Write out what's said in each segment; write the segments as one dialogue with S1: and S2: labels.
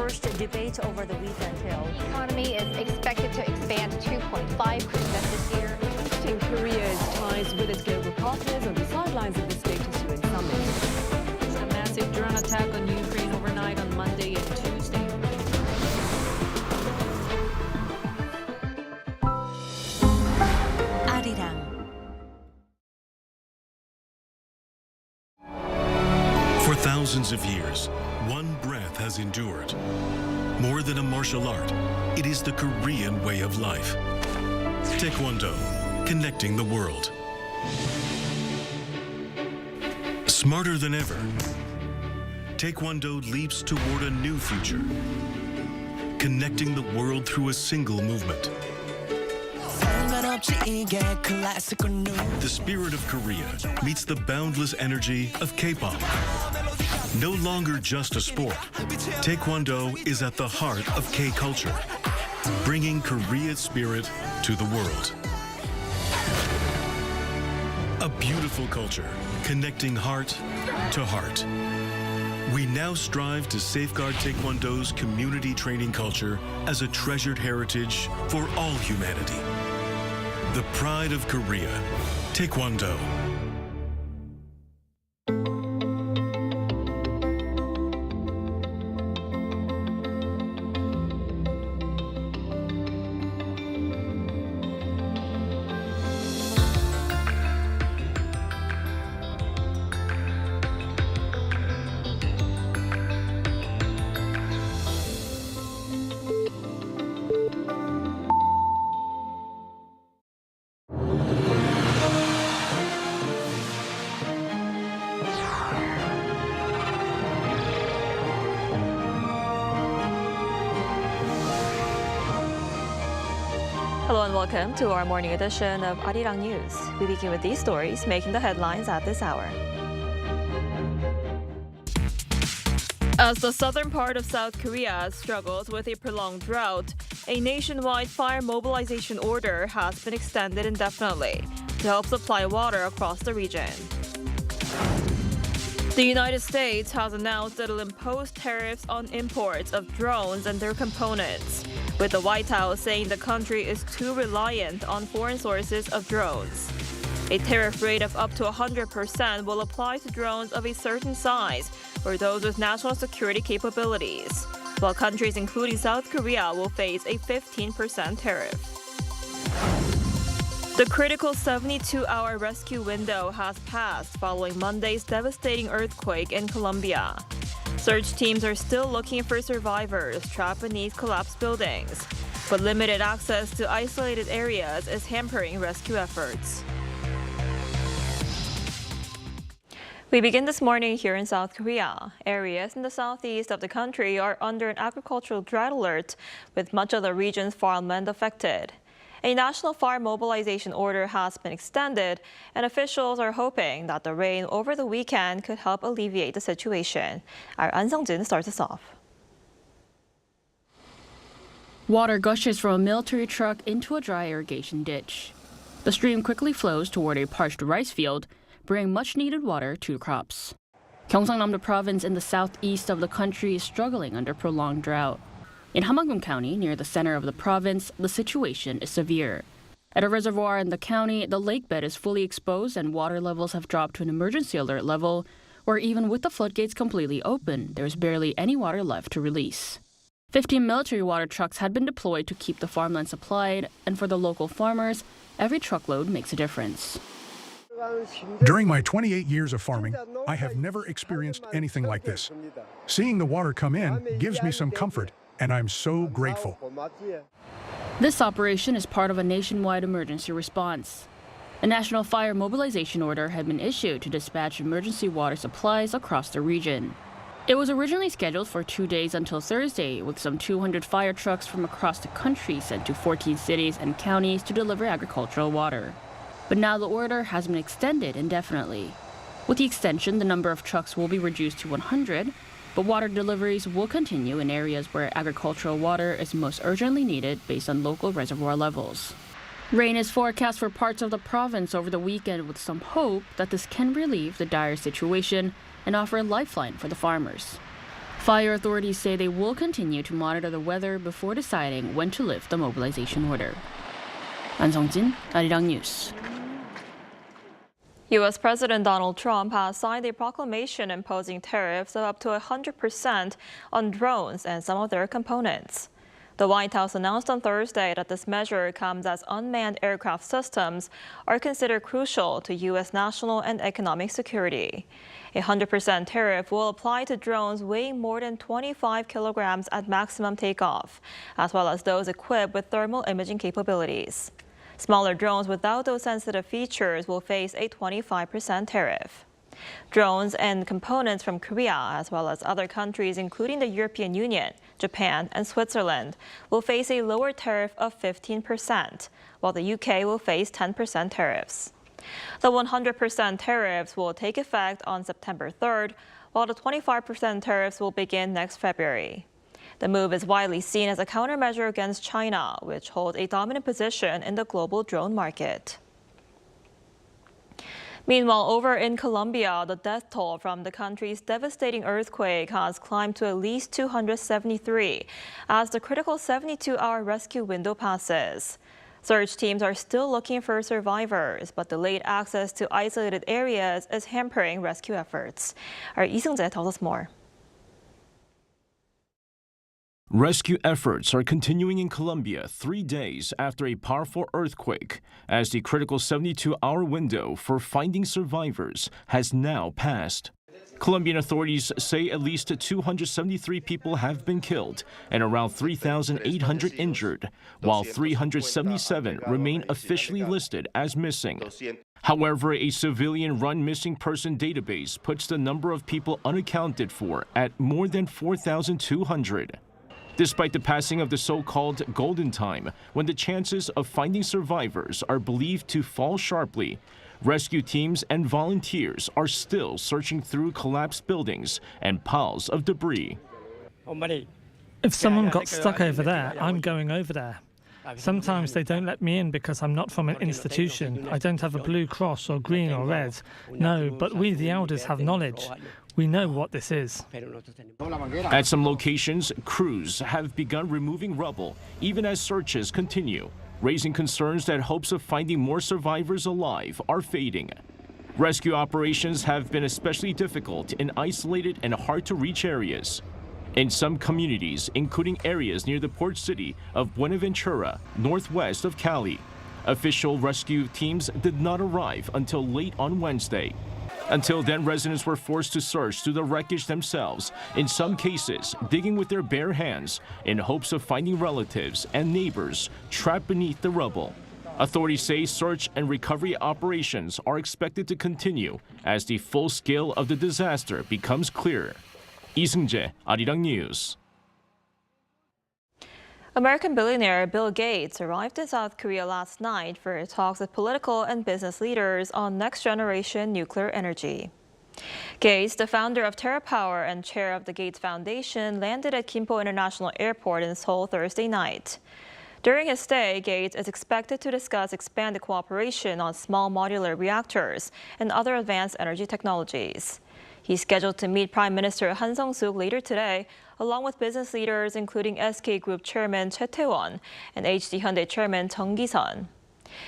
S1: first debate over the weekend hill.
S2: The economy is expected to expand 2.5% this year.
S3: Putting Korea's ties with its global partners on the sidelines of the status UN summit.
S4: A massive drone attack on Ukraine overnight on Monday and Tuesday.
S1: Arirang.
S5: For thousands of years, one breath has endured. More than a martial art, it is the Korean way of life. Taekwondo, connecting the world. Smarter than ever, Taekwondo leaps toward a new future, connecting the world through a single movement. The spirit of Korea meets the boundless energy of K-pop. No longer just a sport, Taekwondo is at the heart of K-culture, bringing Korea's spirit to the world. A beautiful culture, connecting heart to heart. We now strive to safeguard Taekwondo's community training culture as a treasured heritage for all humanity. The pride of Korea, Taekwondo.
S6: Hello and welcome to our morning edition of Arirang News. We begin with these stories making the headlines at this hour. As the southern part of South Korea struggles with a prolonged drought, a nationwide fire mobilization order has been extended indefinitely to help supply water across the region. The United States has announced that it'll impose tariffs on imports of drones and their components, with the White House saying the country is too reliant on foreign sources of drones. A tariff rate of up to 100% will apply to drones of a certain size or those with national security capabilities, while countries including South Korea will face a 15% tariff. The critical 72-hour rescue window has passed following Monday's devastating earthquake in Colombia. Search teams are still looking for survivors trapped beneath collapsed buildings, but limited access to isolated areas is hampering rescue efforts. We begin this morning here in South Korea. Areas in the southeast of the country are under an agricultural drought alert, with much of the region's farmland affected. A national fire mobilization order has been extended, and officials are hoping that the rain over the weekend could help alleviate the situation. Our An Sung-jin starts us off.
S7: Water gushes from a military truck into a dry irrigation ditch. The stream quickly flows toward a parched rice field, bringing much-needed water to crops. Gyeongsangnam-do province in the southeast of the country is struggling under prolonged drought. In Hamanggung County, near the center of the province, the situation is severe. At a reservoir in the county, the lake bed is fully exposed and water levels have dropped to an emergency alert level, where even with the floodgates completely open, there's barely any water left to release. 15 military water trucks had been deployed to keep the farmland supplied, and for the local farmers, every truckload makes a difference.
S8: During my 28 years of farming, I have never experienced anything like this. Seeing the water come in gives me some comfort, and I'm so grateful.
S7: This operation is part of a nationwide emergency response. A national fire mobilization order had been issued to dispatch emergency water supplies across the region. It was originally scheduled for 2 days until Thursday, with some 200 fire trucks from across the country sent to 14 cities and counties to deliver agricultural water. But now the order has been extended indefinitely. With the extension, the number of trucks will be reduced to 100, but water deliveries will continue in areas where agricultural water is most urgently needed based on local reservoir levels. Rain is forecast for parts of the province over the weekend, with some hope that this can relieve the dire situation and offer a lifeline for the farmers. Fire authorities say they will continue to monitor the weather before deciding when to lift the mobilization order. An Sung-jin, Arirang News.
S6: U.S. President Donald Trump has signed a proclamation imposing tariffs of up to 100% on drones and some of their components. The White House announced on Thursday that this measure comes as unmanned aircraft systems are considered crucial to U.S. national and economic security. A 100% tariff will apply to drones weighing more than 25 kilograms at maximum takeoff, as well as those equipped with thermal imaging capabilities. Smaller drones without those sensitive features will face a 25% tariff. Drones and components from Korea, as well as other countries including the European Union, Japan, and Switzerland, will face a lower tariff of 15%, while the UK will face 10% tariffs. The 100% tariffs will take effect on September 3rd, while the 25% tariffs will begin next February. The move is widely seen as a countermeasure against China, which holds a dominant position in the global drone market. Meanwhile, over in Colombia, the death toll from the country's devastating earthquake has climbed to at least 273 as the critical 72-hour rescue window passes. Search teams are still looking for survivors, but delayed access to isolated areas is hampering rescue efforts. Our Lee Seung-jae tells us more.
S9: Rescue efforts are continuing in Colombia 3 days after a powerful earthquake, as the critical 72-hour window for finding survivors has now passed. Colombian authorities say at least 273 people have been killed and around 3,800 injured, while 377 remain officially listed as missing. However, a civilian-run missing person database puts the number of people unaccounted for at more than 4,200. Despite the passing of the so-called golden time, when the chances of finding survivors are believed to fall sharply, rescue teams and volunteers are still searching through collapsed buildings and piles of debris.
S10: If someone got stuck over there, I'm going over there. Sometimes they don't let me in because I'm not from an institution. I don't have a blue cross or green or red. No, but we, the elders, have knowledge. We know what this is.
S9: At some locations, crews have begun removing rubble, even as searches continue, raising concerns that hopes of finding more survivors alive are fading. Rescue operations have been especially difficult in isolated and hard-to-reach areas. In some communities, including areas near the port city of Buenaventura, northwest of Cali, official rescue teams did not arrive until late on Wednesday. Until then, residents were forced to search through the wreckage themselves, in some cases digging with their bare hands in hopes of finding relatives and neighbors trapped beneath the rubble. Authorities say search and recovery operations are expected to continue as the full scale of the disaster becomes clearer. Lee Seung-jae, Arirang News.
S6: American billionaire Bill Gates arrived in South Korea last night for talks with political and business leaders on next-generation nuclear energy. Gates, the founder of TerraPower and chair of the Gates Foundation, landed at Gimpo International Airport in Seoul Thursday night. During his stay, Gates is expected to discuss expanded cooperation on small modular reactors and other advanced energy technologies. He's scheduled to meet Prime Minister Han Sung-suk later today, along with business leaders including SK Group Chairman Choi Tae-won and HD Hyundai Chairman Chung Gi-sun.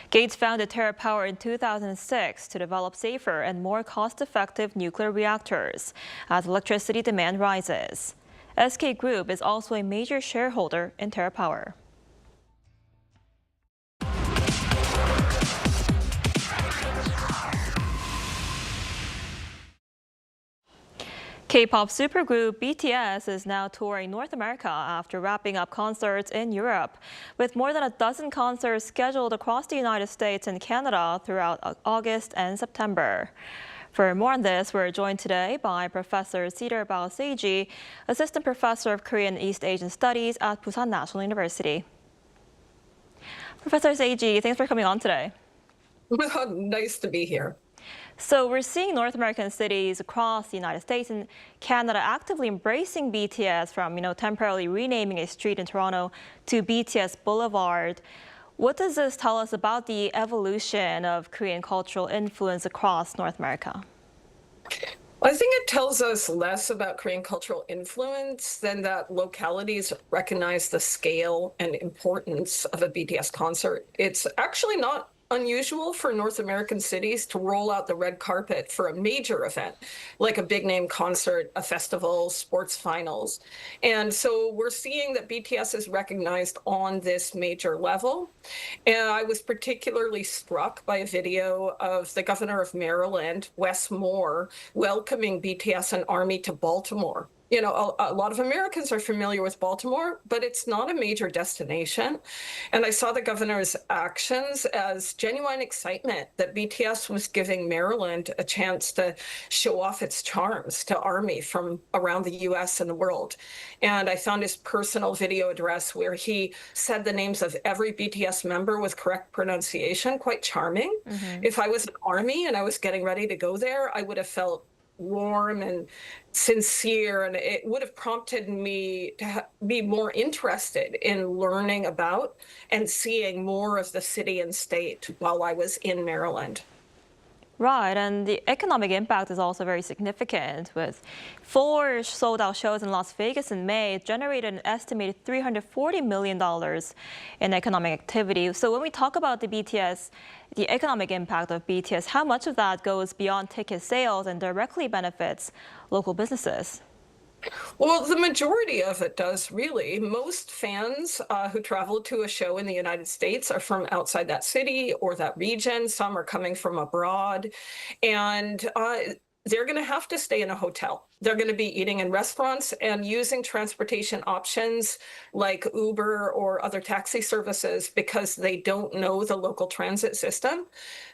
S6: Gates founded TerraPower in 2006 to develop safer and more cost-effective nuclear reactors as electricity demand rises. SK Group is also a major shareholder in TerraPower. K-pop supergroup BTS is now touring North America after wrapping up concerts in Europe, with more than a dozen concerts scheduled across the United States and Canada throughout August and September. For more on this, we're joined today by Professor Cedar Bao-seiji, Assistant Professor of Korean and East Asian Studies at Busan National University. Professor Seiji, thanks for coming on today.
S11: Well, nice to be here.
S6: So we're seeing North American cities across the United States and Canada actively embracing BTS, from temporarily renaming a street in Toronto to BTS Boulevard. What does this tell us about the evolution of Korean cultural influence across North America?
S11: I think it tells us less about Korean cultural influence than that localities recognize the scale and importance of a BTS concert. It's actually not unusual for North American cities to roll out the red carpet for a major event, like a big name concert, a festival, sports finals. And so we're seeing that BTS is recognized on this major level. And I was particularly struck by a video of the governor of Maryland, Wes Moore, welcoming BTS and Army to Baltimore. You know, a lot of Americans are familiar with Baltimore, but it's not a major destination. And I saw the governor's actions as genuine excitement that BTS was giving Maryland a chance to show off its charms to Army from around the US and the world. And I found his personal video address where he said the names of every BTS member with correct pronunciation, quite charming. If I was an Army and I was getting ready to go there, I would have felt warm and sincere, and it would have prompted me to be more interested in learning about and seeing more of the city and state while I was in Maryland.
S6: Right, and the economic impact is also very significant. With 4 sold-out shows in Las Vegas in May, it generated an estimated $340 million in economic activity. So when we talk about the BTS, the economic impact of BTS, how much of that goes beyond ticket sales and directly benefits local businesses?
S11: Well, the majority of it does, really. Most fans who travel to a show in the United States are from outside that city or that region. Some are coming from abroad. And they're going to have to stay in a hotel. They're going to be eating in restaurants and using transportation options like Uber or other taxi services because they don't know the local transit system.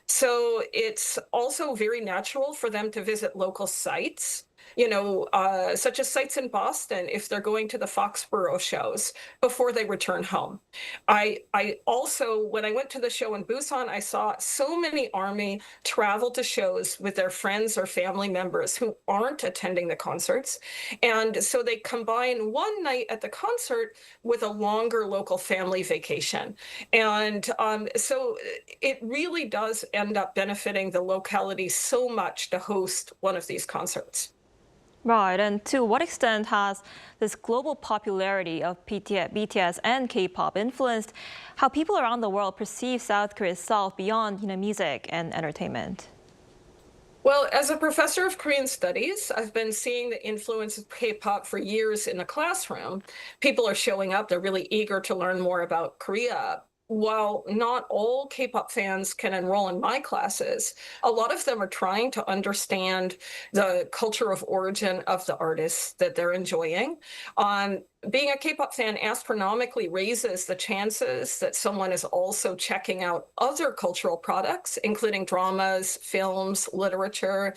S11: So it's also very natural for them to visit local sites, you know, such as sites in Boston if they're going to the Foxborough shows before they return home. I also, when I went to the show in Busan, I saw so many Army travel to shows with their friends or family members who aren't attending the concerts. And so they combine one night at the concert with a longer local family vacation. And so it really does end up benefiting the locality so much to host one of these concerts.
S6: Right, and to what extent has this global popularity of BTS and K-pop influenced how people around the world perceive South Korea itself beyond, music and entertainment?
S11: Well, as a professor of Korean studies, I've been seeing the influence of K-pop for years in the classroom. People are showing up, they're really eager to learn more about Korea. While not all K-pop fans can enroll in my classes, a lot of them are trying to understand the culture of origin of the artists that they're enjoying. Being a K-pop fan astronomically raises the chances that someone is also checking out other cultural products, including dramas, films, literature.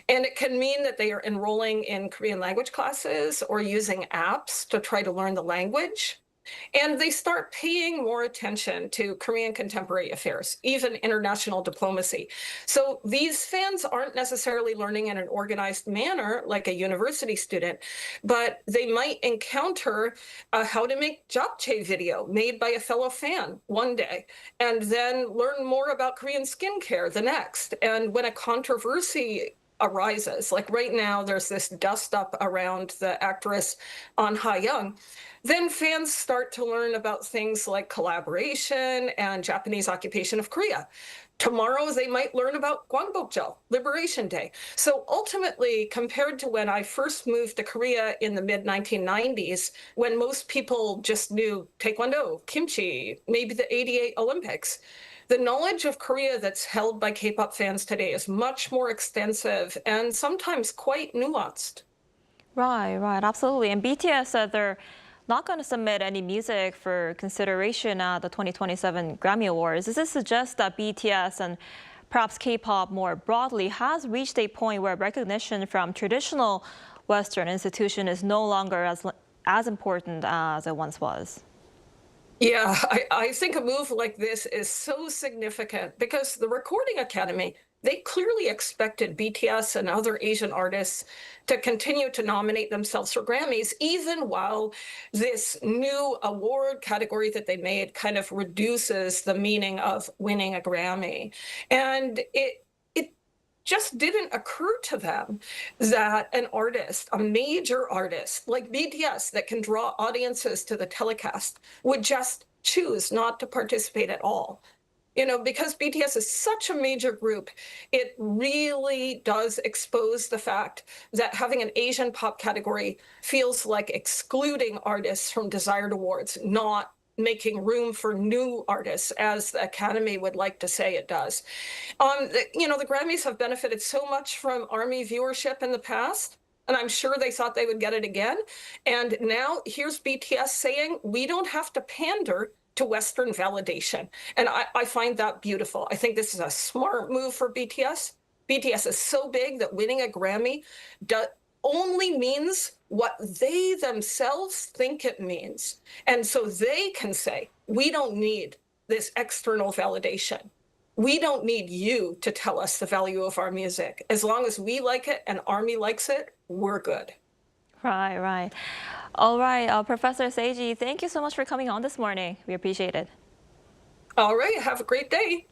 S11: And it can mean that they are enrolling in Korean language classes or using apps to try to learn the language. And they start paying more attention to Korean contemporary affairs, even international diplomacy. So these fans aren't necessarily learning in an organized manner like a university student, but they might encounter a how to make japchae video made by a fellow fan one day, and then learn more about Korean skincare the next. And when a controversy arises, like right now, there's this dust up around the actress An Ha-young, then fans start to learn about things like collaboration and Japanese occupation of Korea. Tomorrow, they might learn about Gwangbokjeol, Liberation Day. So ultimately, compared to when I first moved to Korea in the mid-1990s, when most people just knew Taekwondo, kimchi, maybe the '88 Olympics, the knowledge of Korea that's held by K-pop fans today is much more extensive and sometimes quite nuanced.
S6: Right, absolutely. And BTS said they're not going to submit any music for consideration at the 2027 Grammy Awards. Does this suggest that BTS and perhaps K-pop more broadly has reached a point where recognition from traditional Western institutions is no longer as important as it once was?
S11: Yeah, I think a move like this is so significant because the Recording Academy, they clearly expected BTS and other Asian artists to continue to nominate themselves for Grammys, even while this new award category that they made kind of reduces the meaning of winning a Grammy. And just didn't occur to them that an artist, a major artist like BTS that can draw audiences to the telecast, would just choose not to participate at all. Because BTS is such a major group, it really does expose the fact that having an Asian pop category feels like excluding artists from desired awards, not making room for new artists, as the Academy would like to say it does. The Grammys have benefited so much from ARMY viewership in the past, and I'm sure they thought they would get it again. And now here's BTS saying, we don't have to pander to Western validation. And I find that beautiful. I think this is a smart move for BTS. BTS is so big that winning a Grammy only means what they themselves think it means. And so they can say, we don't need this external validation. We don't need you to tell us the value of our music. As long as we like it and ARMY likes it, we're good.
S6: Right. All right, Professor Seiji, thank you so much for coming on this morning. We appreciate it.
S11: All right, have a great day.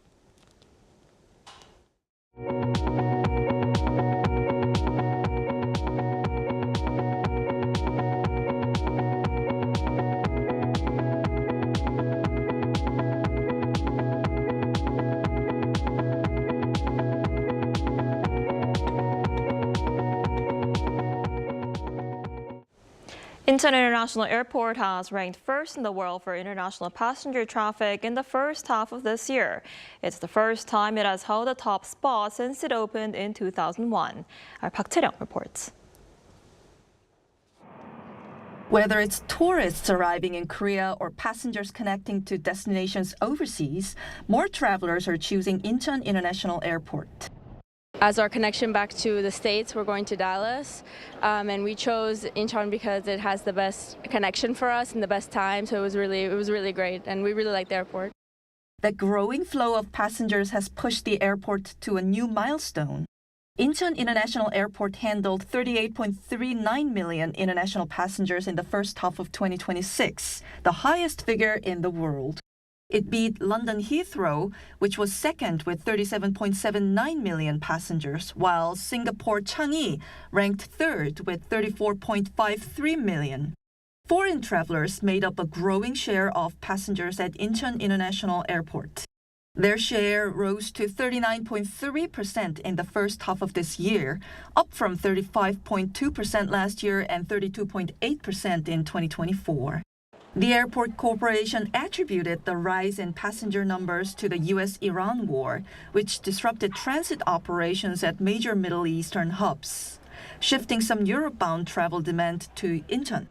S6: Incheon International Airport has ranked first in the world for international passenger traffic in the first half of this year. It's the first time it has held a top spot since it opened in 2001. Our Park Chae-ryung reports.
S12: Whether it's tourists arriving in Korea or passengers connecting to destinations overseas, more travelers are choosing Incheon International Airport.
S13: As our connection back to the States, we're going to Dallas, and we chose Incheon because it has the best connection for us and the best time, so it was really great, and we really like the airport.
S12: The growing flow of passengers has pushed the airport to a new milestone. Incheon International Airport handled 38.39 million international passengers in the first half of 2026, the highest figure in the world. It beat London Heathrow, which was second with 37.79 million passengers, while Singapore Changi ranked third with 34.53 million. Foreign travelers made up a growing share of passengers at Incheon International Airport. Their share rose to 39.3% in the first half of this year, up from 35.2% last year and 32.8% in 2024. The airport corporation attributed the rise in passenger numbers to the U.S.-Iran war, which disrupted transit operations at major Middle Eastern hubs, shifting some Europe-bound travel demand to Incheon.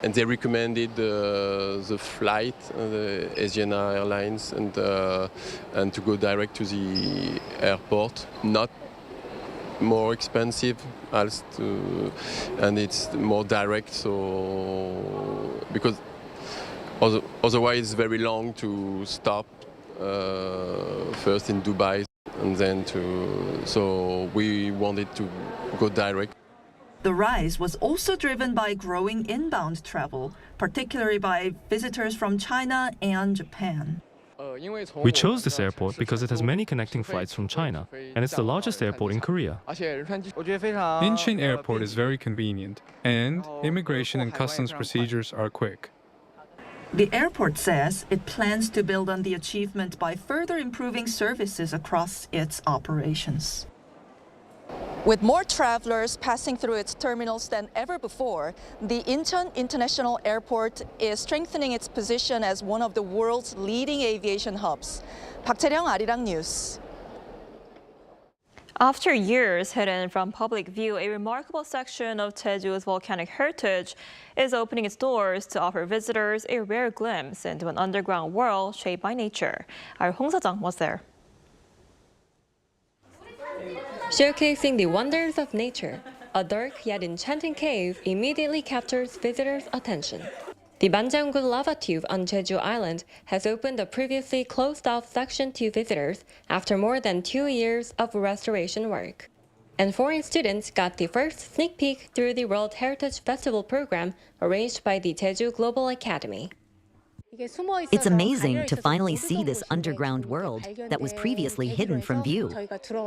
S14: And they recommended the flight, the Asian Airlines, and to go direct to the airport, not more expensive, and it's more direct. So because otherwise it's very long to stop first in Dubai and then so we wanted to go direct.
S12: The rise was also driven by growing inbound travel, particularly by visitors from China and Japan.
S15: We chose this airport because it has many connecting flights from China, and it's the largest airport in Korea.
S16: Incheon Airport is very convenient, and immigration and customs procedures are quick.
S12: The airport says it plans to build on the achievement by further improving services across its operations. With more travelers passing through its terminals than ever before, the Incheon International Airport is strengthening its position as one of the world's leading aviation hubs. Park Chae-ryung, Arirang News.
S6: After years hidden from public view, a remarkable section of Jeju's volcanic heritage is opening its doors to offer visitors a rare glimpse into an underground world shaped by nature. Our Hong Seo-jung was there.
S17: Showcasing the wonders of nature, a dark yet enchanting cave immediately captures visitors' attention. The Manjanggul Lava Tube on Jeju Island has opened a previously closed-off section to visitors after more than 2 years of restoration work. And foreign students got the first sneak peek through the World Heritage Festival program arranged by the Jeju Global Academy.
S18: It's amazing to finally see this underground world that was previously hidden from view.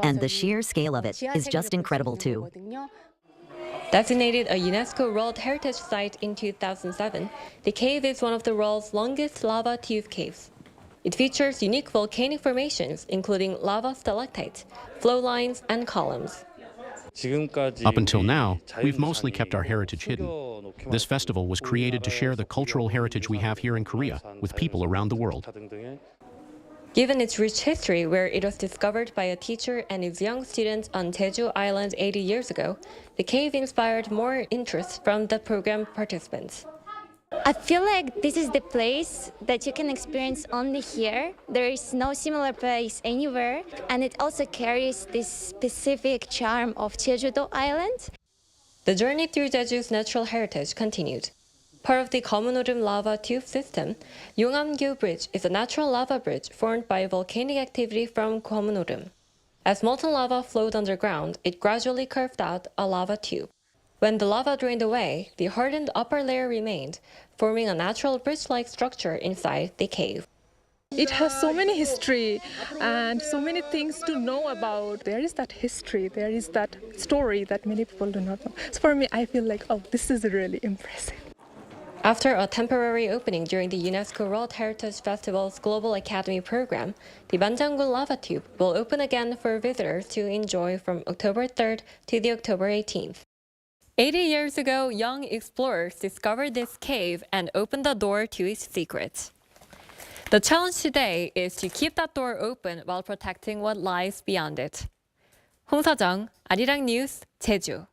S18: And the sheer scale of it is just incredible too.
S17: Designated a UNESCO World Heritage Site in 2007, the cave is one of the world's longest lava tube caves. It features unique volcanic formations, including lava stalactites, flow lines, and columns.
S19: Up until now, we've mostly kept our heritage hidden. This festival was created to share the cultural heritage we have here in Korea with people around the world.
S17: Given its rich history, where it was discovered by a teacher and his young students on Jeju Island 80 years ago, the cave inspired more interest from the program participants.
S20: I feel like this is the place that you can experience only here. There is no similar place anywhere, and it also carries this specific charm of Jeju Island.
S17: The journey through Jeju's natural heritage continued. Part of the Komunorim lava tube system, Yongamgyu Bridge is a natural lava bridge formed by volcanic activity from Komunorim. As molten lava flowed underground, it gradually curved out a lava tube. When the lava drained away, the hardened upper layer remained, forming a natural bridge-like structure inside the cave.
S21: It has so many history and so many things to know about. There is that history, there is that story that many people do not know. So for me, I feel like, oh, this is really impressive.
S17: After a temporary opening during the UNESCO World Heritage Festival's Global Academy program, the Manjanggul Lava Tube will open again for visitors to enjoy from October 3rd to the October 18th. 80 years ago, young explorers discovered this cave and opened the door to its secrets. The challenge today is to keep that door open while protecting what lies beyond it. 홍서정, Arirang News, Jeju.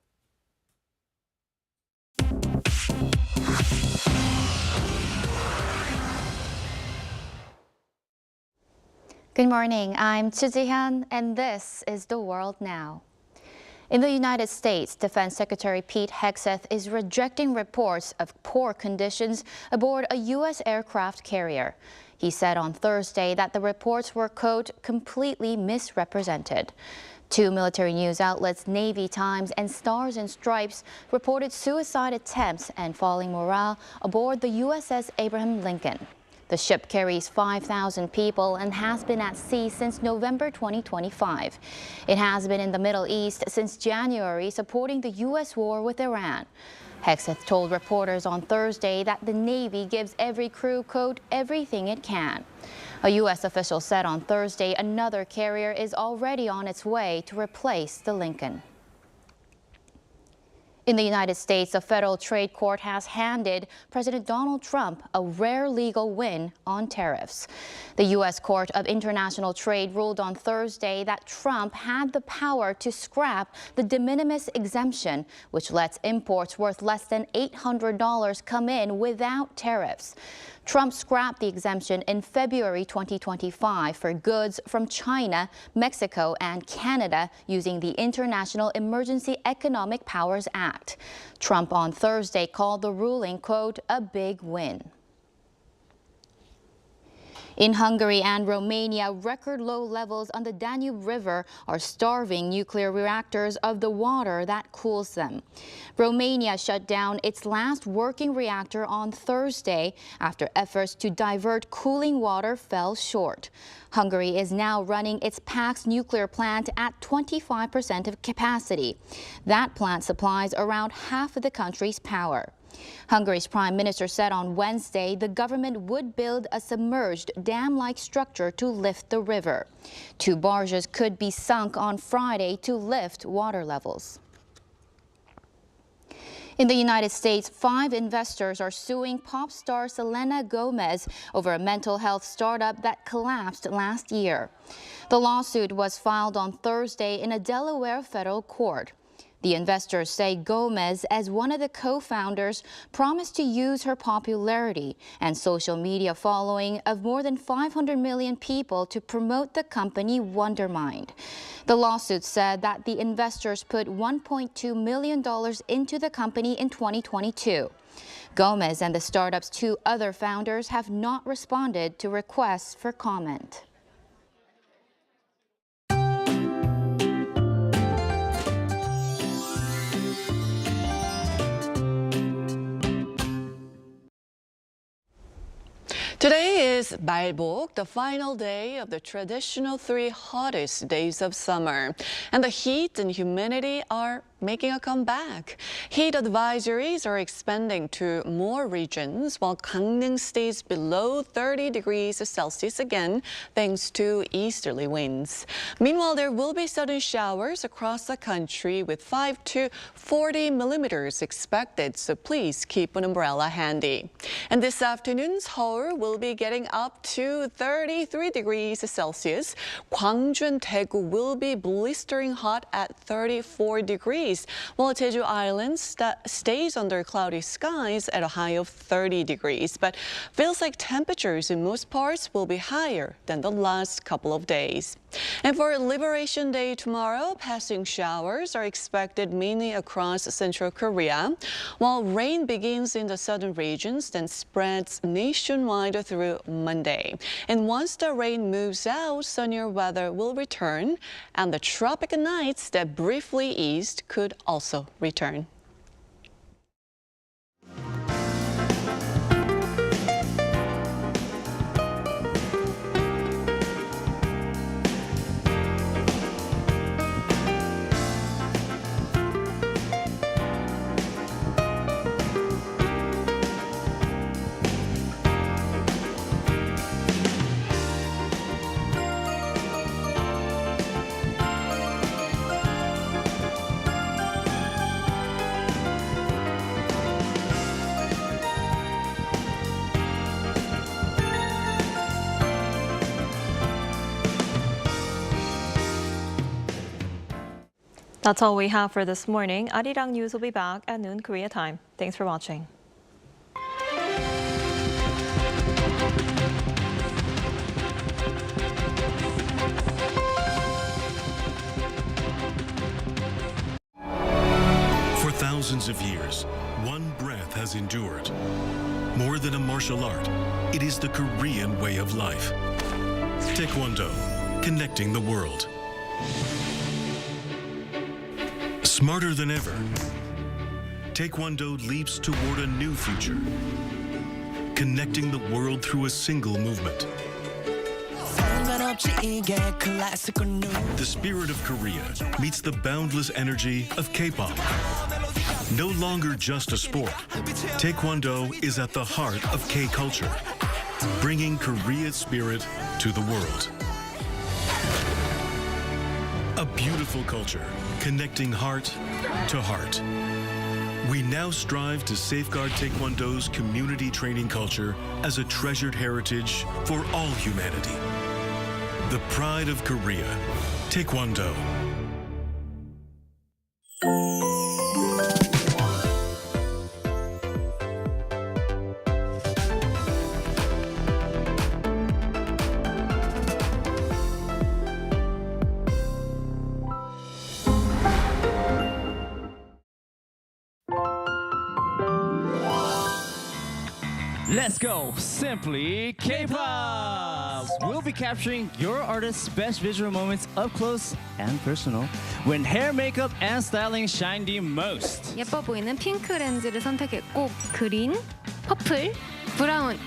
S22: Good morning, I'm Choo Ji-hyun, and this is The World Now. In the United States, Defense Secretary Pete Hegseth is rejecting reports of poor conditions aboard a U.S. aircraft carrier. He said on Thursday that the reports were, quote, completely misrepresented. Two military news outlets, Navy Times and Stars and Stripes, reported suicide attempts and falling morale aboard the USS Abraham Lincoln. The ship carries 5,000 people and has been at sea since November 2025. It has been in the Middle East since January, supporting the U.S. war with Iran. Hegseth told reporters on Thursday that the Navy gives every crew, quote, everything it can. A U.S. official said on Thursday another carrier is already on its way to replace the Lincoln. In the United States, a federal trade court has handed President Donald Trump a rare legal win on tariffs. The U.S. Court of International Trade ruled on Thursday that Trump had the power to scrap the de minimis exemption, which lets imports worth less than $800 come in without tariffs. Trump scrapped the exemption in February 2025 for goods from China, Mexico, and Canada using the International Emergency Economic Powers Act. Trump on Thursday called the ruling, quote, a big win. In Hungary and Romania, record low levels on the Danube River are starving nuclear reactors of the water that cools them. Romania shut down its last working reactor on Thursday after efforts to divert cooling water fell short. Hungary is now running its Pax nuclear plant at 25% of capacity. That plant supplies around half of the country's power. Hungary's prime minister said on Wednesday the government would build a submerged dam-like structure to lift the river. 2 barges could be sunk on Friday to lift water levels. In the United States, 5 investors are suing pop star Selena Gomez over a mental health startup that collapsed last year. The lawsuit was filed on Thursday in a Delaware federal court. The investors say Gomez, as one of the co-founders, promised to use her popularity and social media following of more than 500 million people to promote the company Wondermind. The lawsuit said that the investors put $1.2 million into the company in 2022. Gomez and the startup's 2 other founders have not responded to requests for comment.
S2: Today is Balbok, the final day of the traditional 3 hottest days of summer. And the heat and humidity are making a comeback. Heat advisories are expanding to more regions, while Gangneung stays below 30 degrees Celsius again, thanks to easterly winds. Meanwhile, there will be sudden showers across the country with 5 to 40 millimeters expected, so please keep an umbrella handy. And this afternoon, Seoul will be getting up to 33 degrees Celsius. Gwangju and Daegu will be blistering hot at 34 degrees. While Jeju Island stays under cloudy skies at a high of 30 degrees. But feels like temperatures in most parts will be higher than the last couple of days. And for Liberation Day tomorrow, passing showers are expected mainly across central Korea, while rain begins in the southern regions, then spreads nationwide through Monday. And once the rain moves out, sunnier weather will return, and the tropical nights that briefly eased could also return.
S6: That's all we have for this morning. Arirang News will be back at noon Korea time. Thanks for watching.
S5: For thousands of years, one breath has endured. More than a martial art, it is the Korean way of life. Taekwondo, connecting the world. Smarter than ever, Taekwondo leaps toward a new future, connecting the world through a single movement. The spirit of Korea meets the boundless energy of K-pop. No longer just a sport, Taekwondo is at the heart of K-culture, bringing Korea's spirit to the world. A beautiful culture, connecting heart to heart. We now strive to safeguard Taekwondo's community training culture as a treasured heritage for all humanity. The pride of Korea, Taekwondo.
S3: Let's go! Simply K-pop! We'll be capturing your artist's best visual moments up close and personal when hair, makeup, and styling shine the most.
S23: 예뻐 보이는 핑크 렌즈를 선택했고 그린, 퍼플, 브라운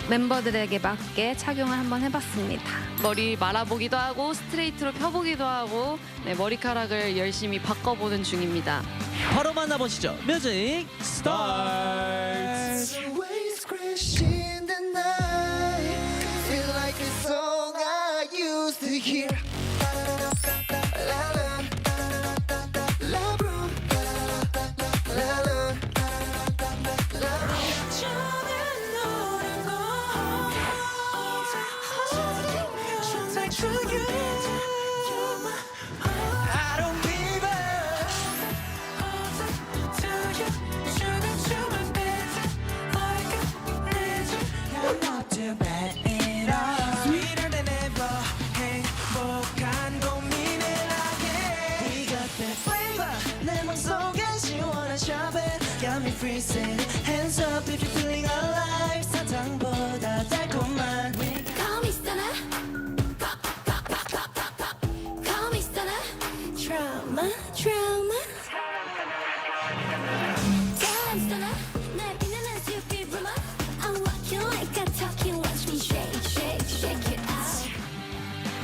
S23: 멤버들에게 맞게 착용을 한번 해봤습니다.
S4: 머리 말아보기도 하고 스트레이트로 펴보기도 하고 머리카락을 열심히 바꿔보는 중입니다.
S3: 바로 만나보시죠. 뮤직 스타트!
S24: In the night, feel like the song I used to hear. La la, la bro, la la, la. I don't give up. Not too bad at all. Sweeter than ever. 행복한 고민을 하게. We got that flavor. 내 맘속에 시원한 shopping. Got me freezing. Hands up if you're feeling alive. 사탕보다 달콤한. Call me stunner. Call me stunner. Trauma, trauma. Damn stunner. 날 빛내는 stupid rumor. I'm walking like a talking. Watch me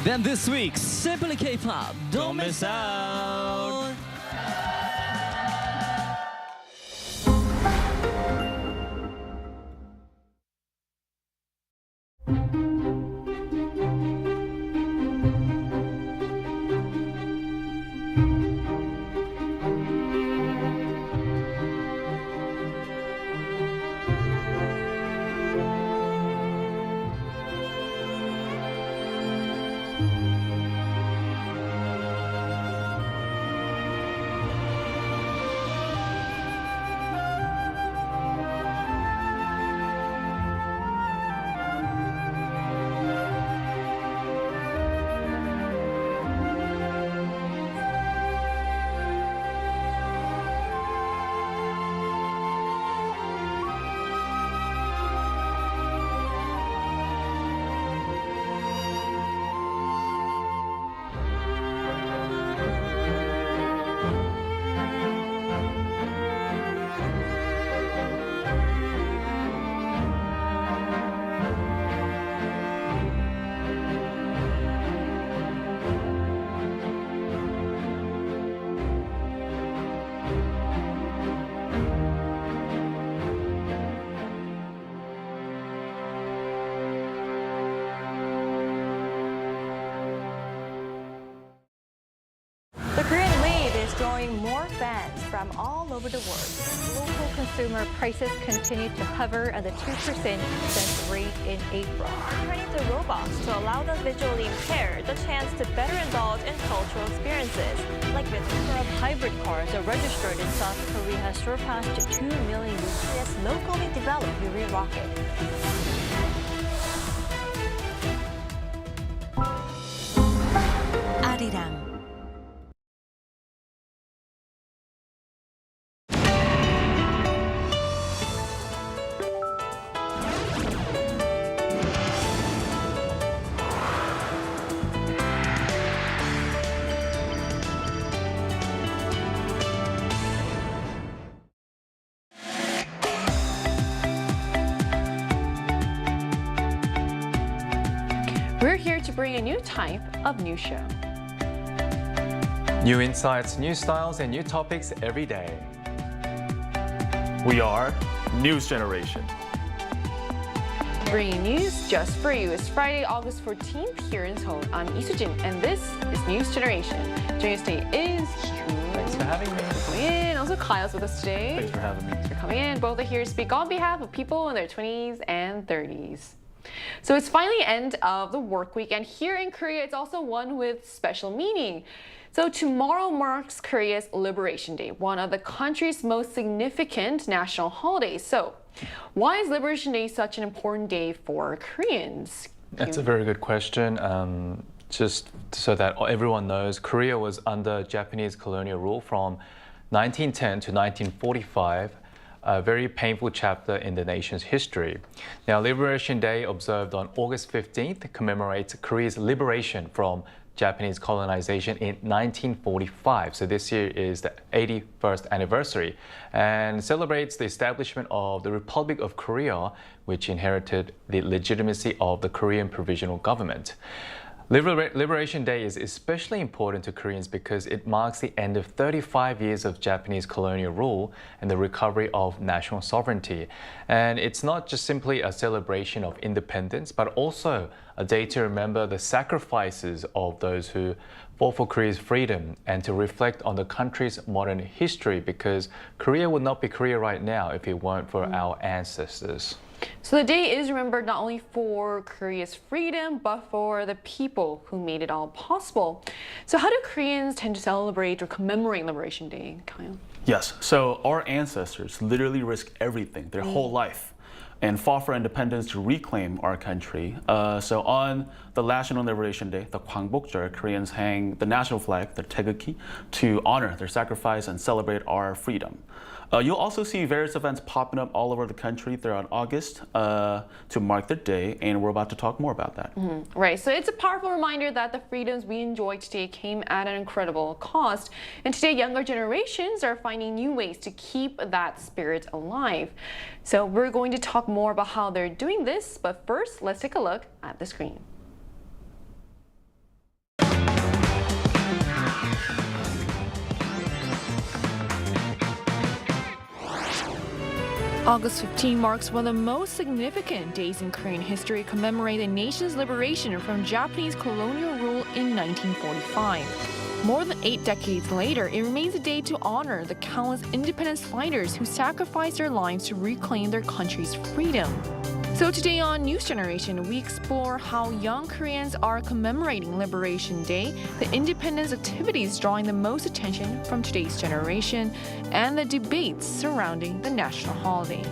S3: Then this week, Simply K-pop. Don't miss out.
S1: The Korean wave is drawing more fans from all over the world. Local consumer prices continue to hover at the 2% since rate in April.
S6: Turning to robots to allow the visually impaired the chance to better indulge in cultural experiences. Like the number of hybrid cars are registered in South Korea has surpassed 2 million with this locally developed Yuri rocket.
S24: Arirang.
S7: We're here to bring a new type of news show.
S8: New insights, new styles, and new topics every day.
S10: We are News Generation.
S7: Bringing news just for you. It's Friday, August 14th here in Seoul. I'm Lee Soo-jin, and this is News Generation. Joining us today is Hyun.
S8: Thanks for having me.
S7: Coming in. Also, Kyle's with us today.
S10: Thanks for having me.
S7: Thanks for coming in. Both are here to speak on behalf of people in their 20s and 30s. So it's finally the end of the work week, and here in Korea, it's also one with special meaning. So tomorrow marks Korea's Liberation Day, one of the country's most significant national holidays. So why is Liberation Day such an important day for Koreans?
S8: That's a very good question. Just so that everyone knows, Korea was under Japanese colonial rule from 1910 to 1945. A very painful chapter in the nation's history. Now, Liberation Day, observed on August 15th, commemorates Korea's liberation from Japanese colonization in 1945. So this year is the 81st anniversary and celebrates the establishment of the Republic of Korea, which inherited the legitimacy of the Korean Provisional Government. Liberation Day is especially important to Koreans because it marks the end of 35 years of Japanese colonial rule and the recovery of national sovereignty. And it's not just simply a celebration of independence, but also a day to remember the sacrifices of those who fought for Korea's freedom and to reflect on the country's modern history, because Korea would not be Korea right now if it weren't for our ancestors.
S7: So the day is remembered not only for Korea's freedom, but for the people who made it all possible. So how do Koreans tend to celebrate or commemorate Liberation Day, Kyle?
S10: Yes, so our ancestors literally risked everything, their whole life, and fought for independence to reclaim our country. So on the National Liberation Day, the Gwangbokjeol, Koreans hang the national flag, the taegukgi, to honor their sacrifice and celebrate our freedom. You'll also see various events popping up all over the country throughout August to mark the day, and we're about to talk more about that.
S7: Right, so it's a powerful reminder that the freedoms we enjoy today came at an incredible cost. And today, younger generations are finding new ways to keep that spirit alive. So we're going to talk more about how they're doing this, but first, let's take a look at the screen.
S6: August 15 marks one of the most significant days in Korean history, commemorating the nation's liberation from Japanese colonial rule in 1945. More than 8 decades later, it remains a day to honor the countless independence fighters who sacrificed their lives to reclaim their country's freedom. So today on News Generation, we explore how young Koreans are commemorating Liberation Day, the independence activities drawing the most attention from today's generation, and the debates surrounding the national holiday.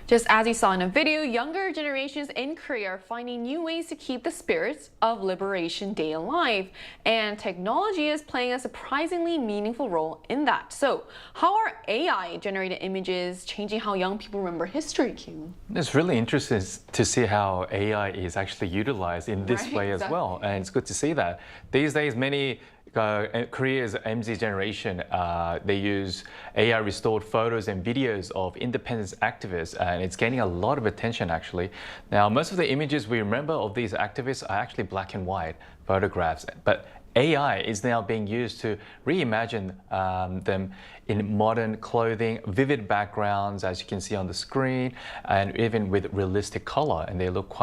S7: Just as you saw in a video, younger generations in Korea are finding new ways to keep the spirits of Liberation Day alive. And technology is playing a surprisingly meaningful role in that. So, how are AI-generated images changing how young people remember history, Kim?
S8: It's really interesting to see how AI is actually utilized in this way as well. And it's good to see that. These days, many Korea's MZ generation, they use AI restored photos and videos of independence activists, and it's gaining a lot of attention actually. Now, most of the images we remember of these activists are actually black and white photographs, but AI is now being used to reimagine them in modern clothing, vivid backgrounds, as you can see on the screen, and even with realistic color, and they look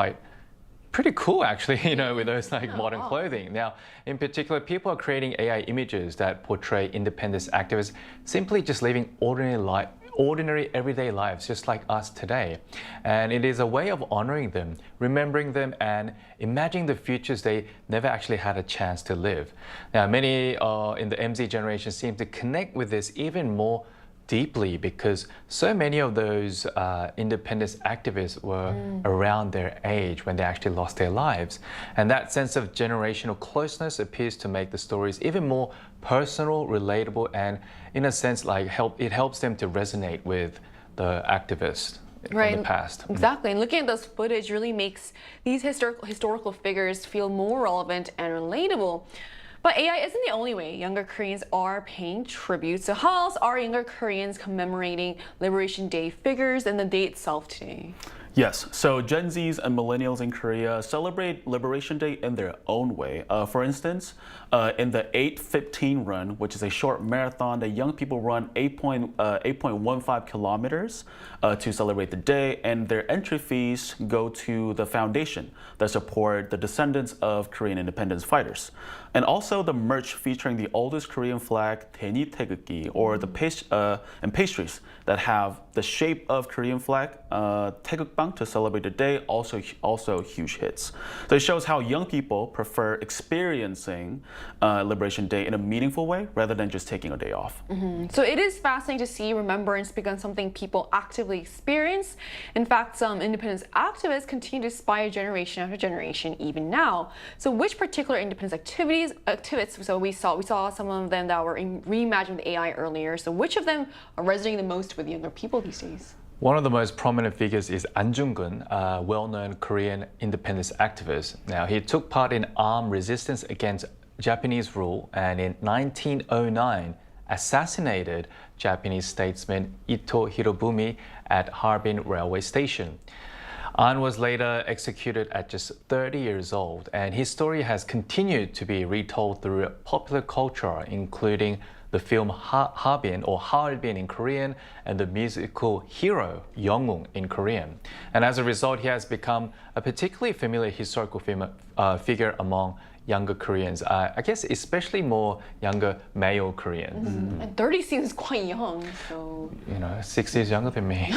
S8: pretty cool actually, with those modern clothing. Now, in particular, people are creating AI images that portray independence activists simply just living ordinary everyday lives, just like us today. And it is a way of honoring them, remembering them, and imagining the futures they never actually had a chance to live. Now, many in the MZ generation seem to connect with this even more deeply because so many of those independence activists were around their age when they actually lost their lives. And that sense of generational closeness appears to make the stories even more personal, relatable, and in a sense, it helps them to resonate with the activists from the past.
S7: Exactly. And looking at those footage really makes these historical figures feel more relevant and relatable. But AI isn't the only way younger Koreans are paying tribute. So how else are younger Koreans commemorating Liberation Day figures and the day itself today?
S10: Yes, so Gen Zs and millennials in Korea celebrate Liberation Day in their own way. For instance, in the 8:15 run, which is a short marathon that young people run 8.15 kilometers to celebrate the day, and their entry fees go to the foundation that support the descendants of Korean independence fighters. And also the merch featuring the oldest Korean flag, 대니 태극기, or the and pastries that have the shape of Korean flag, 태극방, to celebrate the day, also huge hits. So it shows how young people prefer experiencing Liberation Day in a meaningful way rather than just taking a day off.
S7: So it is fascinating to see remembrance become something people actively experience. In fact, some independence activists continue to inspire generation after generation even now. So which particular independence activities, so we saw some of them that were reimagined with AI earlier. So which of them are resonating the most with younger people these days?
S8: One of the most prominent figures is Anjungun, a well-known Korean independence activist. Now, he took part in armed resistance against Japanese rule, and in 1909 assassinated Japanese statesman Ito Hirobumi at Harbin Railway Station. An was later executed at just 30 years old, and his story has continued to be retold through popular culture, including the film Harbin, or Harbin in Korean, and the musical Hero, Yeongung in Korean. And as a result, he has become a particularly familiar historical figure among younger Koreans, I guess especially more younger male Koreans.
S7: And 30 seems quite young, so...
S8: 6 years younger than me.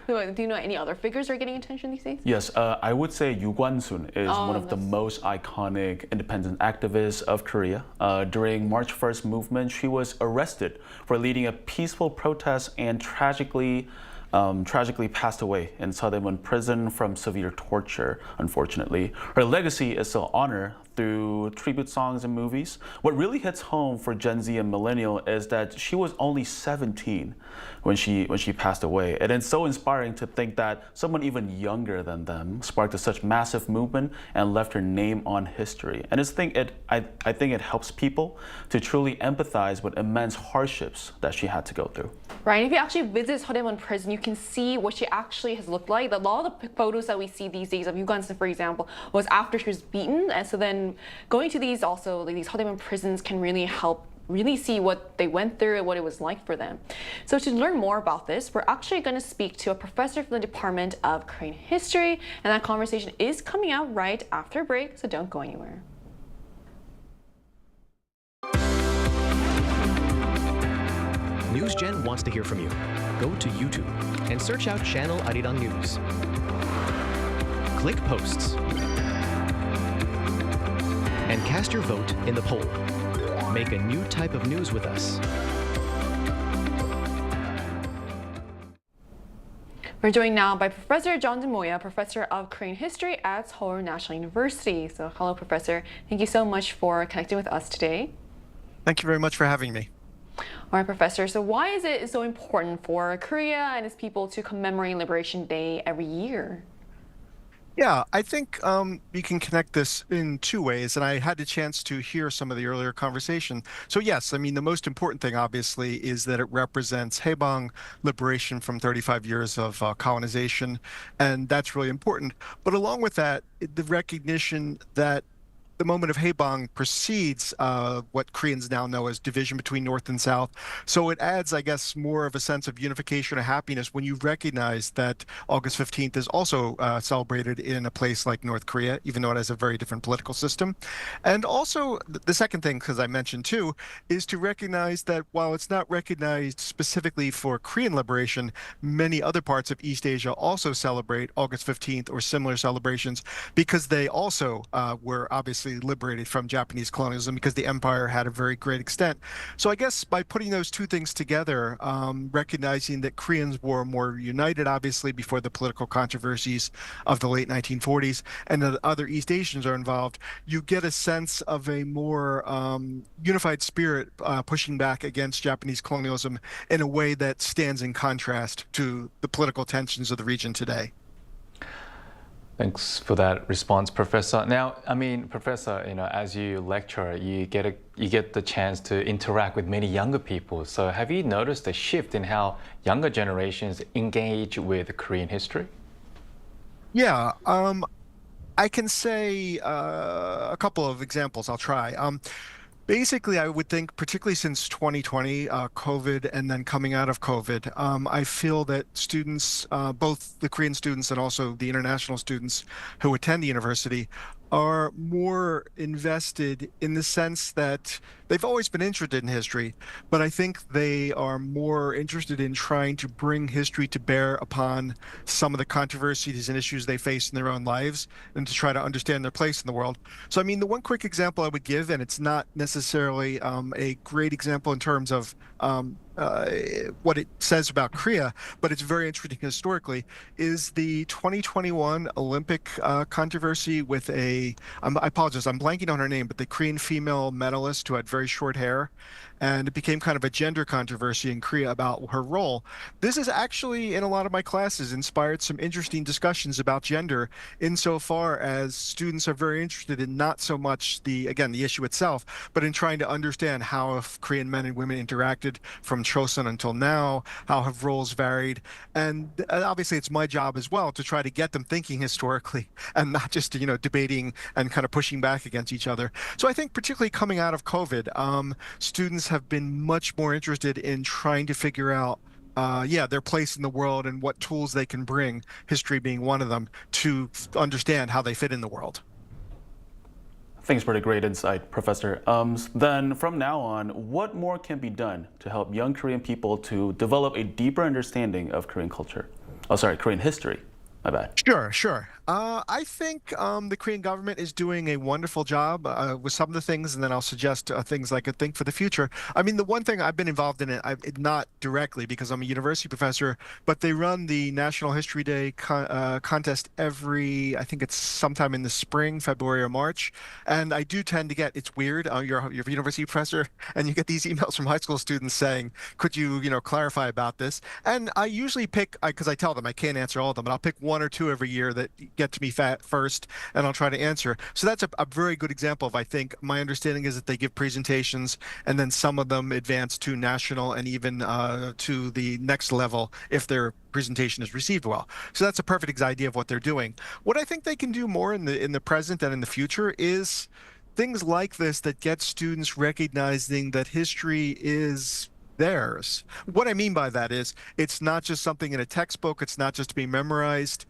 S7: Do you know any other figures that are getting attention these days?
S10: Yes, I would say Yu Kwan-sun is one of the most iconic independence activists of Korea. During March 1st movement, she was arrested for leading a peaceful protest and tragically passed away in Seo prison from severe torture, unfortunately. Her legacy is still honored through tribute songs and movies. What really hits home for Gen Z and millennial is that she was only 17 when she passed away. And it's so inspiring to think that someone even younger than them sparked such massive movement and left her name on history. And I think it helps people to truly empathize with immense hardships that she had to go through.
S7: Right, and if you actually visit Seo prison, you can see what she actually has looked like. A lot of the photos that we see these days of Yu Kwan-sun, for example, was after she was beaten. And so then going to these Seo prisons can really help really see what they went through and what it was like for them. So to learn more about this, we're actually going to speak to a professor from the Department of Korean History, and that conversation is coming out right after a break, so don't go anywhere.
S9: NewsGen wants to hear from you. Go to YouTube and search out channel Arirang News. Click Posts and cast your vote in the poll. Make a new type of news with us.
S7: We're joined now by Professor John Moya, Professor of Korean History at Seoul National University. So hello, Professor. Thank you so much for connecting with us today.
S11: Thank you very much for having me.
S7: All right, Professor. So why is it so important for Korea and its people to commemorate Liberation Day every year?
S11: Yeah, I think we can connect this in two ways, and I had a chance to hear some of the earlier conversation. So yes, I mean, the most important thing, obviously, is that it represents Haebang, liberation from 35 years of colonization, and that's really important. But along with that, the recognition that the moment of Haebang precedes what Koreans now know as division between North and South. So it adds, I guess, more of a sense of unification and happiness when you recognize that August 15th is also celebrated in a place like North Korea, even though it has a very different political system. And also, the second thing, because I mentioned too, is to recognize that while it's not recognized specifically for Korean liberation, many other parts of East Asia also celebrate August 15th or similar celebrations because they also were obviously liberated from Japanese colonialism because the empire had a very great extent. So I guess by putting those two things together, recognizing that Koreans were more united, obviously, before the political controversies of the late 1940s, and that other East Asians are involved, you get a sense of a more unified spirit pushing back against Japanese colonialism in a way that stands in contrast to the political tensions of the region today.
S8: Thanks for that response, Professor. Now, I mean, Professor, as you lecture, you get the chance to interact with many younger people. So have you noticed a shift in how younger generations engage with Korean history?
S11: Yeah, I can say a couple of examples. I'll try. Basically, I would think, particularly since 2020, COVID, and then coming out of COVID, I feel that students, both the Korean students and also the international students who attend the university, are more invested in the sense that they've always been interested in history, but I think they are more interested in trying to bring history to bear upon some of the controversies and issues they face in their own lives and to try to understand their place in the world. So, I mean, the one quick example I would give, and it's not necessarily a great example in terms of what it says about Korea, but it's very interesting historically, is the 2021 Olympic controversy with I apologize, I'm blanking on her name, but the Korean female medalist who had very short hair. And it became kind of a gender controversy in Korea about her role. This has actually, in a lot of my classes, inspired some interesting discussions about gender insofar as students are very interested in not so much the issue itself, but in trying to understand how have Korean men and women interacted from Chosun until now, how have roles varied. And obviously it's my job as well to try to get them thinking historically and not just, debating and kind of pushing back against each other. So I think particularly coming out of COVID, students have been much more interested in trying to figure out their place in the world and what tools they can bring, history being one of them, to understand how they fit in the world.
S10: Thanks for the great insight, Professor. Then from now on, what more can be done to help young Korean people to develop a deeper understanding of Korean culture? Korean history. My bad.
S11: Sure. I think the Korean government is doing a wonderful job with some of the things, and then I'll suggest things I could think for the future. I mean, the one thing I've been involved in not directly because I'm a university professor, but they run the National History Day contest I think it's sometime in the spring, February or March. And I do tend to get, it's weird, you're a university professor, and you get these emails from high school students saying, could you, clarify about this? And I usually pick, because I tell them I can't answer all of them, but I'll pick one or two every year that get to me first, and I'll try to answer. So that's a very good example of, I think, my understanding is that they give presentations, and then some of them advance to national and even to the next level if their presentation is received well. So that's a perfect idea of what they're doing. What I think they can do more in the present and in the future is things like this that get students recognizing that history is theirs. What I mean by that is it's not just something in a textbook, it's not just to be memorized.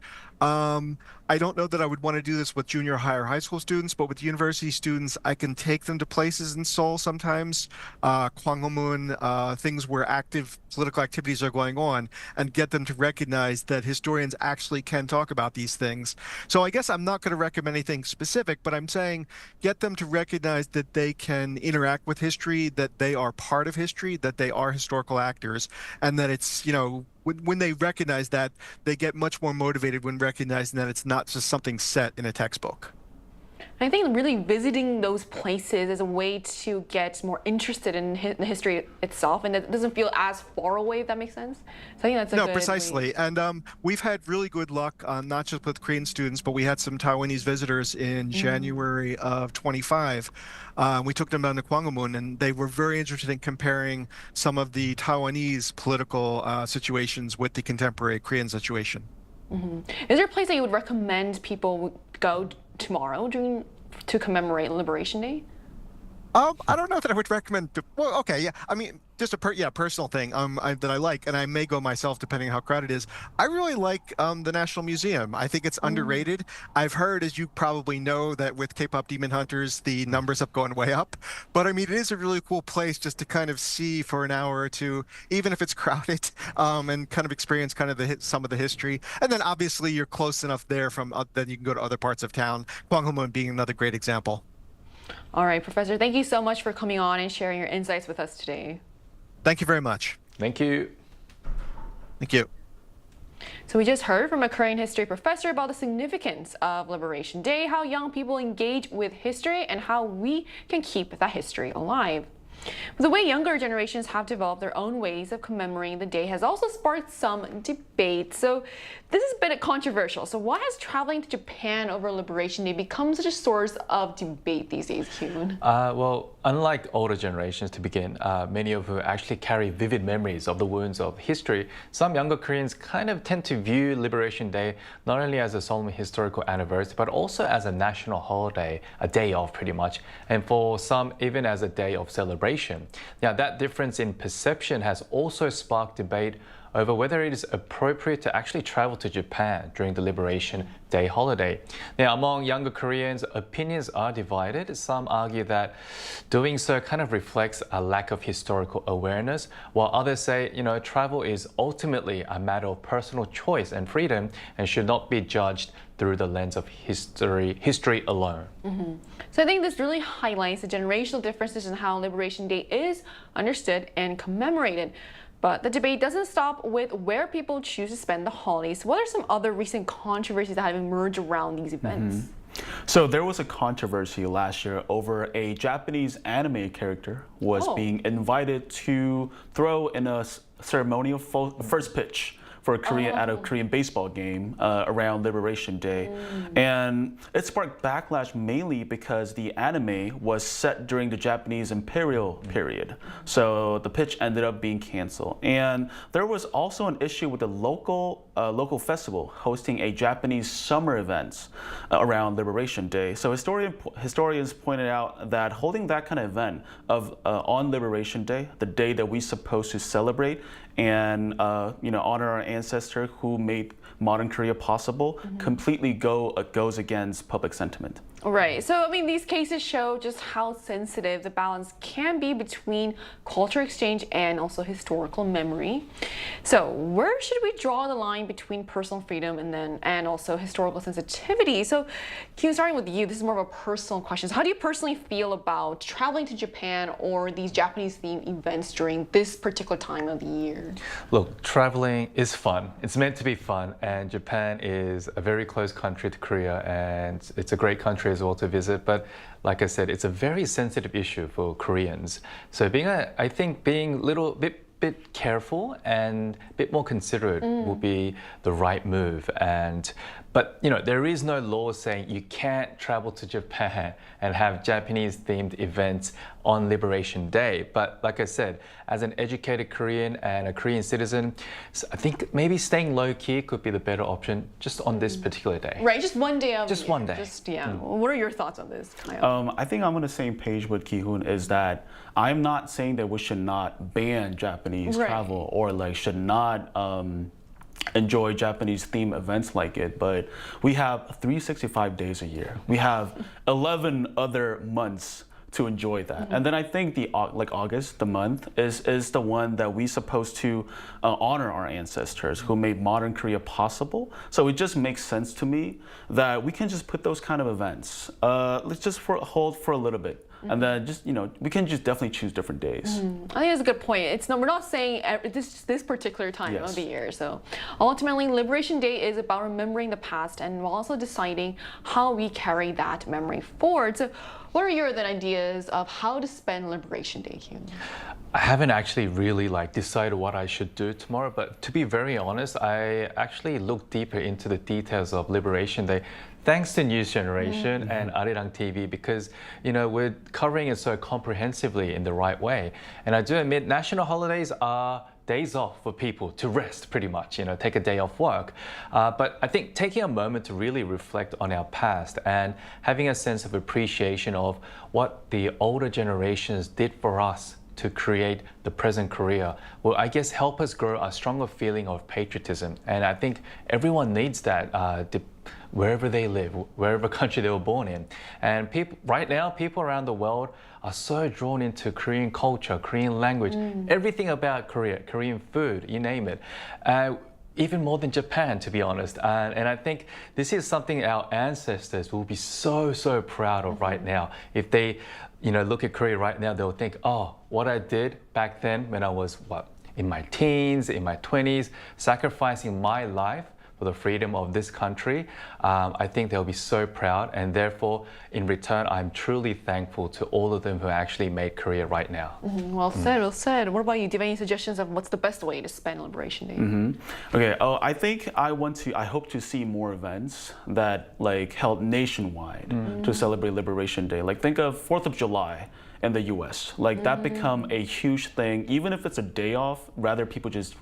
S11: I don't know that I would want to do this with junior high or high school students, but with university students, I can take them to places in Seoul sometimes, Gwanghwamun, things where active political activities are going on, and get them to recognize that historians actually can talk about these things. So I guess I'm not going to recommend anything specific, but I'm saying get them to recognize that they can interact with history, that they are part of history, that they are historical actors, and that it's, you know, when they recognize that, they get much more motivated when recognizing that it's not just something set in a textbook.
S7: I think really visiting those places is a way to get more interested in the history itself, and it doesn't feel as far away, if that makes sense. So I think that's a good
S11: precisely.
S7: way.
S11: And we've had really good luck, not just with Korean students, but we had some Taiwanese visitors in January of 25. We took them down to Gwanghwamun, and they were very interested in comparing some of the Taiwanese political situations with the contemporary Korean situation.
S7: Is there a place that you would recommend people go tomorrow to commemorate Liberation Day?
S11: I don't know that I would recommend. Well, okay, yeah. I mean, just a personal thing that I like, and I may go myself depending on how crowded it is. I really like the National Museum. I think it's underrated. I've heard, as you probably know, that with K-pop Demon Hunters, the numbers have gone way up. But I mean, it is a really cool place just to kind of see for an hour or two, even if it's crowded, and kind of experience kind of some of the history. And then obviously you're close enough there from then you can go to other parts of town. Gwanghwamun being another great example.
S7: All right, Professor, thank you so much for coming on and sharing your insights with us today.
S11: Thank you very much.
S8: Thank you.
S11: Thank you.
S7: So we just heard from a Korean history professor about the significance of Liberation Day, how young people engage with history, and how we can keep that history alive. The way younger generations have developed their own ways of commemorating the day has also sparked some debate. So this has been controversial. So why has traveling to Japan over Liberation Day become such a source of debate these days, Kyun?
S8: Well, unlike older generations to begin, many of who actually carry vivid memories of the wounds of history, some younger Koreans kind of tend to view Liberation Day not only as a solemn historical anniversary, but also as a national holiday, a day off pretty much, and for some even as a day of celebration. Now, that difference in perception has also sparked debate over whether it is appropriate to actually travel to Japan during the Liberation Day holiday. Now, among younger Koreans, opinions are divided. Some argue that doing so kind of reflects a lack of historical awareness, while others say, you know, travel is ultimately a matter of personal choice and freedom and should not be judged through the lens of history alone.
S7: So I think this really highlights the generational differences in how Liberation Day is understood and commemorated. But the debate doesn't stop with where people choose to spend the holidays. What are some other recent controversies that have emerged around these events?
S10: So there was a controversy last year over a Japanese anime character was being invited to throw in a ceremonial first pitch for a at a Korean baseball game around Liberation Day. And it sparked backlash mainly because the anime was set during the Japanese imperial period. So the pitch ended up being canceled. And there was also an issue with the local festival hosting a Japanese summer event around Liberation Day. So historians pointed out that holding that kind of event on Liberation Day, the day that we're supposed to celebrate and honor our ancestor who made modern Korea possible, completely goes against public sentiment.
S7: Right. So, I mean, these cases show just how sensitive the balance can be between culture exchange and also historical memory. So, where should we draw the line between personal freedom and also historical sensitivity? So, Kyun, starting with you, this is more of a personal question. So how do you personally feel about traveling to Japan or these Japanese-themed events during this particular time of the year?
S8: Look, traveling is fun. It's meant to be fun, and Japan is a very close country to Korea, and it's a great country as well to visit. But like I said, it's a very sensitive issue for Koreans. So I think being a little bit careful and a bit more considerate will be the right move. But there is no law saying you can't travel to Japan and have Japanese-themed events on Liberation Day. But like I said, as an educated Korean and a Korean citizen, I think maybe staying low-key could be the better option just on this particular day.
S7: Right, just one day of
S8: Just one day.
S7: What are your thoughts on this, Kyle?
S10: I think I'm on the same page with Ki-hoon is that I'm not saying that we should not ban Japanese travel or should not enjoy Japanese theme events like it, but we have 365 days a year. We have 11 other months to enjoy that. And then I think the August, the month, is the one that we're supposed to honor our ancestors who made modern Korea possible. So it just makes sense to me that we can just put those kind of events. Let's just hold for a little bit. And then just, we can just definitely choose different days.
S7: I think that's a good point. We're not saying this particular time of the year. So ultimately, Liberation Day is about remembering the past and also deciding how we carry that memory forward. So what are your then ideas of how to spend Liberation Day, Hyun?
S8: I haven't actually really decided what I should do tomorrow, but to be very honest, I actually looked deeper into the details of Liberation Day. Thanks to News Generation and Arirang TV, because we're covering it so comprehensively in the right way. And I do admit national holidays are days off for people to rest pretty much, take a day off work. But I think taking a moment to really reflect on our past and having a sense of appreciation of what the older generations did for us to create the present Korea will, I guess, help us grow a stronger feeling of patriotism. And I think everyone needs that wherever they live, wherever country they were born in. And right now, people around the world are so drawn into Korean culture, Korean language, everything about Korea, Korean food, you name it. Even more than Japan, to be honest. And I think this is something our ancestors will be so, so proud of right now. If they look at Korea right now, they'll think, oh, what I did back then when I was, in my teens, in my 20s, sacrificing my life for the freedom of this country, I think they'll be so proud. And therefore, in return, I'm truly thankful to all of them who actually made Korea right now.
S7: Well said, well said. What about you? Do you have any suggestions of what's the best way to spend Liberation Day?
S10: Okay, I think I hope to see more events that held nationwide to celebrate Liberation Day. Think of 4th of July in the US. That become a huge thing. Even if it's a day off, rather people just,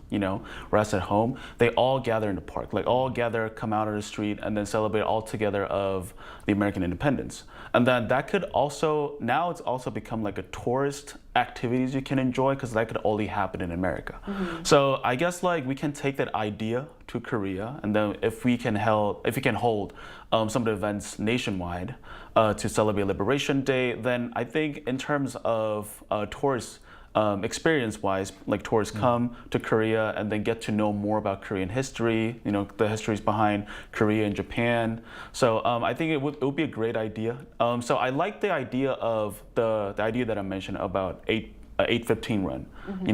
S10: rest at home, they all gather in the park. All gather, come out on the street, and then celebrate all together of the American independence. And then that could also, now it's also become a tourist activities you can enjoy, because that could only happen in America. So I guess we can take that idea to Korea, and then if we can hold some of the events nationwide to celebrate Liberation Day, then I think in terms of tourist experience-wise, tourists come to Korea and then get to know more about Korean history, the histories behind Korea and Japan. So I think it would be a great idea. So I like the idea of the idea that I mentioned about 8:15 run,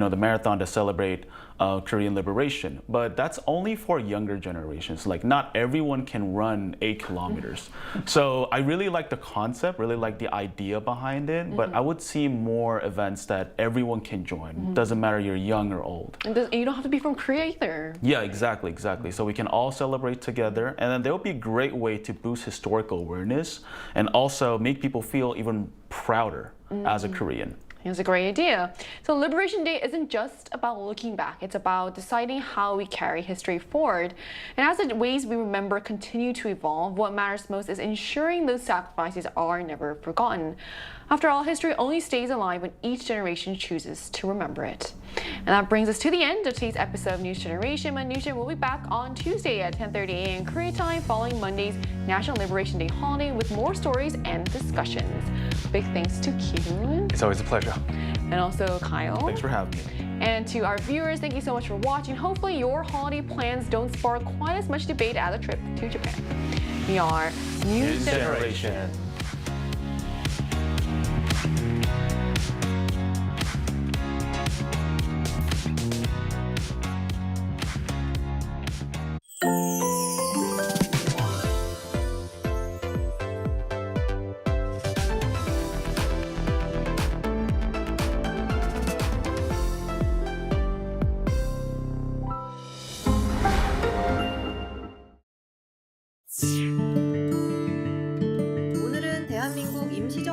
S10: the marathon to celebrate Korean liberation. But that's only for younger generations. Not everyone can run 8 kilometers. So I really like the concept, really like the idea behind it, but I would see more events that everyone can join. Doesn't matter you're young or old.
S7: And you don't have to be from Korea either.
S10: Yeah, exactly. So we can all celebrate together, and then there will be a great way to boost historical awareness and also make people feel even prouder as a Korean.
S7: It's a great idea. So Liberation Day isn't just about looking back. It's about deciding how we carry history forward. And as the ways we remember continue to evolve, what matters most is ensuring those sacrifices are never forgotten. After all, history only stays alive when each generation chooses to remember it. And that brings us to the end of today's episode of News Generation. But News Gen will be back on Tuesday at 10:30 a.m. Korea time following Monday's National Liberation Day holiday with more stories and discussions. Big thanks to Ki-hoon.
S8: It's always a pleasure.
S7: And also Kyle.
S10: Thanks for having me.
S7: And to our viewers, thank you so much for watching. Hopefully your holiday plans don't spark quite as much debate as a trip to Japan. We are News Generation.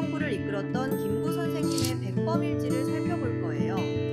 S13: 행정부를 이끌었던 김구 선생님의 백범일지를 살펴볼 거예요.